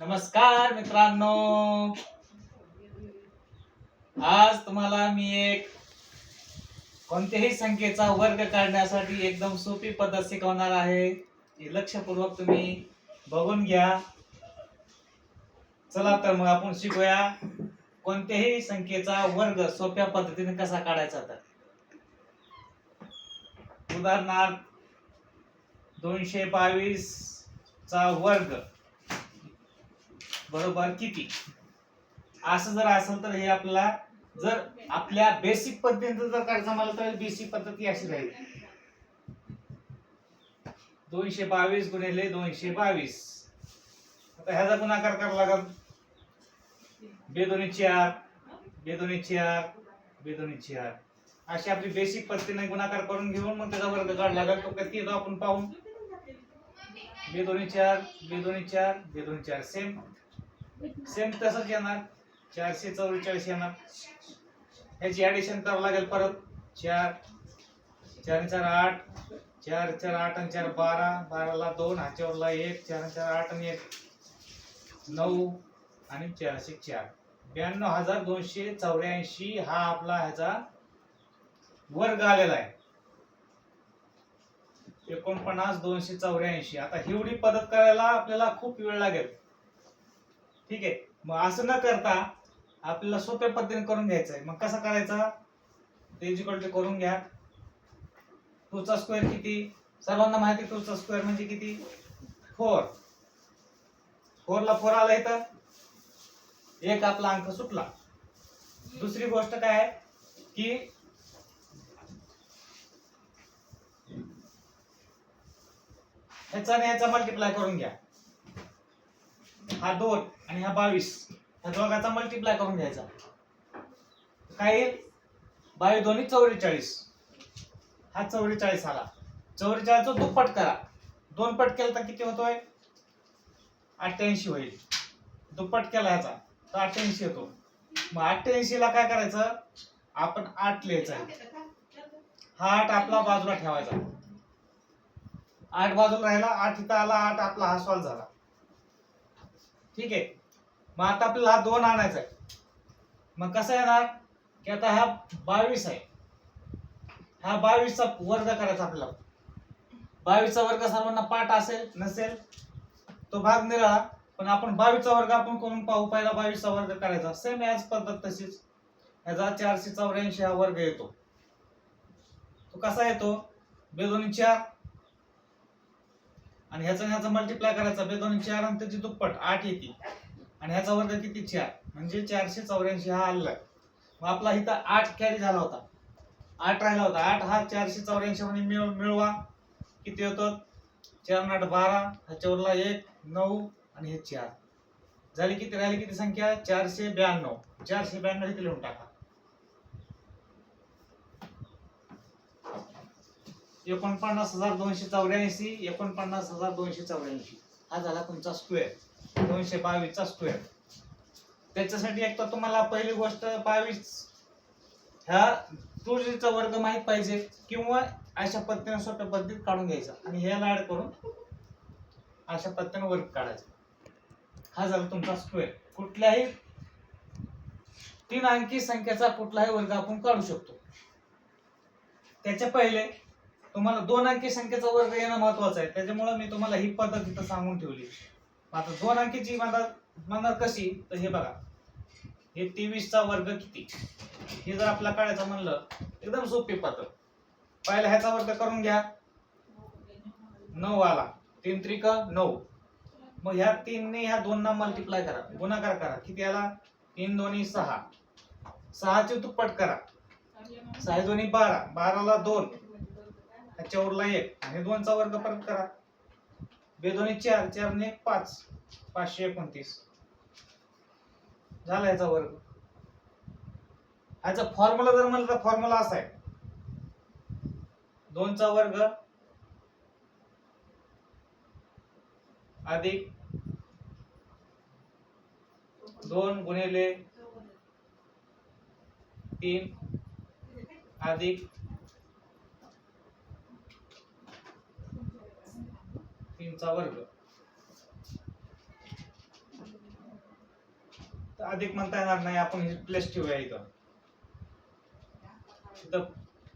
नमस्कार मित्रांनो, आज तुम्हाला मी एक कोणत्याही संख्येचा वर्ग काढण्यासाठी एकदम सोपी पद्धत शिकवणार आहे. ही लक्षपूर्वक तुम्ही बघून घ्या. चला तर मग आपण शिकूया कोणत्याही संख्येचा वर्ग सोप्या पद्धतीने कसा काढायचा. तर उदाहरणार्थ 222 चा वर्ग बरोबर किती, असं जर असेल तर हे आपल्याला जर आपल्या बेसिक पद्धतीने जर करायचं मला तर बेसिक पद्धती अशी राहील. 222 गुणिले 222. आता ह्याचा गुणाकार करावा लागेल. 2 दोन्ही 4, 2 दोन्ही 4, 2 दोन्ही 4 अशी आपली बेसिक पद्धतीने गुणाकार करून घेऊन मग त्याचा वर्ग काढला लागेल. तो किती येतो आपण पाहू. 2 दोन्ही 4, 2 दोन्ही 4, 2 दोन्ही 4 सेम तसंच येणार. 444 येणार. ह्याची ऍडिशन करावं लागेल परत. 4 4 4 8, 4 4 8 आणि 4 12, 12 ला 2, ह्याच्यावरला 1, 4 4 8 आणि 1 9 आणि 404. 92,284 हा आपला ह्याचा वर्ग आलेला आहे. 49,284. आता एवढी पद्धत करायला आपल्याला खूप वेळ लागेल. ठीक आहे. मग असं न करता आपल्याला सोप्या पद्धतीने करून घ्यायचं आहे. मग कसं करायचा ते इक्वल टू करून घ्या. 2 चा स्क्वेअर किती, सर्वांना माहिती. 2 चा स्क्वेअर म्हणजे किती, 4. 4 ला 4 आला इथं, एक आपला अंक सुटला. दुसरी गोष्ट काय आहे की ह्याचा आणि ह्याचा मल्टिप्लाय करून घ्या. हा 2 आणि हा 22, ह्या दोघांचा मल्टिप्लाय करून घ्यायचा. काय येईल, 22 दोन्ही 44. हा 44 आला. 44 चा दुप्पट करा. 2 पट केला तर किती होतोय, 88 होईल. दुप्पट केला ह्याचा तर 88 येतो. मग 88 ला काय करायचं, आपण 8 लिहायचा. हा 8 आपला बाजूला ठेवायचा. 8 बाजूला राहिला, 8 इथं आला, 8 आपला हा सॉल्व झाला. ठीक आहे. मग आता आपल्याला हा 2 आणायचा आहे. मग कसं येणार की आता हा 22 आहे. हा 22 चा वर्ग करायचा आपल्याला. 22 चा वर्ग सर्वांना पाठ असेल नसेल तो भाग निराळा, पण आपण 22 चा वर्ग आपण करून पाहू. पहिला 22 चा वर्ग करायचा सेम याच पद्धत तशीच. ह्याचा 484 हा वर्ग येतो. तो कसा येतो, 2 दोन्ही 4 आणि ह्याचा मल्टिप्लाय करायचा. 2 दोन्ही 4 आणि त्याची दुप्पट 8 येते आणि ह्याचा वर्ग किती 4 म्हणजे 484 हा आलेला. मग आपला इथं 8 कॅरी झाला होता, 8 राहिला होता. 8 हा 484 मध्ये मिळवा. किती होतं, 4 8 12, ह्याच्यावरला 1 9 आणि हे 4 झाली. किती राहिली, किती संख्या, 492. 492 इथे लिहून टाका. 49,284, 49,284 हा झाला तुमचा स्क्वेअर. 222 चा स्क्वेअर. त्याच्यासाठी एक तर तुम्हाला पहिली गोष्ट 22 ह्या टूचा वर्ग माहित पाहिजे किंवा अशा पद्धतीने सोप्या पद्धतीत काढून घ्यायचा आणि ह्याला ऍड करून अशा पद्धतीने वर्ग काढायचा. हा झाला तुमचा स्क्वेअर. कुठल्याही 3 अंकी संख्येचा कुठलाही वर्ग आपण काढू शकतो. त्याच्या पहिले तुम्हाला 2 अंकी संख्येचा वर्ग येणं महत्वाचं आहे. त्याच्यामुळे मी तुम्हाला ही पद्धत इथं सांगून ठेवली. आता 2 अंकीची म्हणणार कशी, तर हे बघा, हे 23 चा वर्ग किती, हे जर आपल्याला काढायचं म्हणलं एकदम सोपी पद्धत. पहिला ह्याचा वर्ग करून घ्या. 9 आला, 3 त्रिक 9. मग ह्या 3 ने ह्या 2 ना मल्टिप्लाय करा, गुणाकार करा. किती आला, 3 दोन्ही 6, 6 चे दुप्पट करा. 6 दोन्ही 12, 12 ला 2, ह्याच्यावरला 1 आणि 2 चा वर्ग परत करा. 2 दोन्ही 4, 4 ने 5, 529 झाला ह्याचा वर्ग. ह्याचा फॉर्म्युला जर म्हणलं तर फॉर्म्युला असा आहे, 2 चा वर्ग अधिक 2 गुणिले 3 अधिक 3 चा वर्ग अधिक म्हणता येणार नाही, आपण हे प्लेस ठेवूया इथं.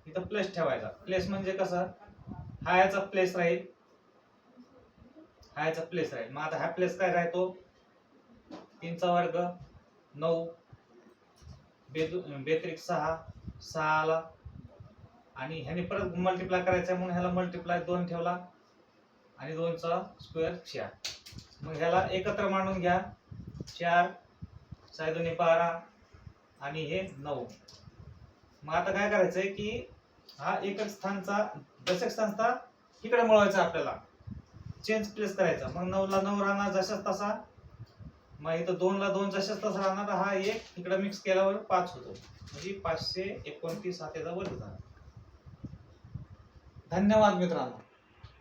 इथं प्लेस ठेवायचा. प्लेस म्हणजे कसं, हा याचा प्लेस राहील, हा याचा प्लेस राहील. मग आता हा प्लेस काय राहतो, 3 चा वर्ग 9 बेत्रिक 6 6 आला, आणि ह्याने परत मल्टिप्लाय करायचा म्हणून ह्याला मल्टिप्लाय 2 ठेवला, आणि 2 चा स्क्वेअर 4. मग ह्याला एकत्र मांडून घ्या. 4 6 2 12 आणि हे 9. मग आता काय करायचंय की हा एकच स्थानचा दशक स्थानचा इकडे मिळवायचा आपल्याला, चेंज प्लेस करायचा. मग 9 ला 9 राहणार जशाच तसा, मग इथं 2 ला 2 जशाच तसा राहणार. हा 1 इकडे मिक्स केल्यावर 5 होतो, म्हणजे 529 हा त्याचा वर्ग झाला. धन्यवाद मित्रांनो.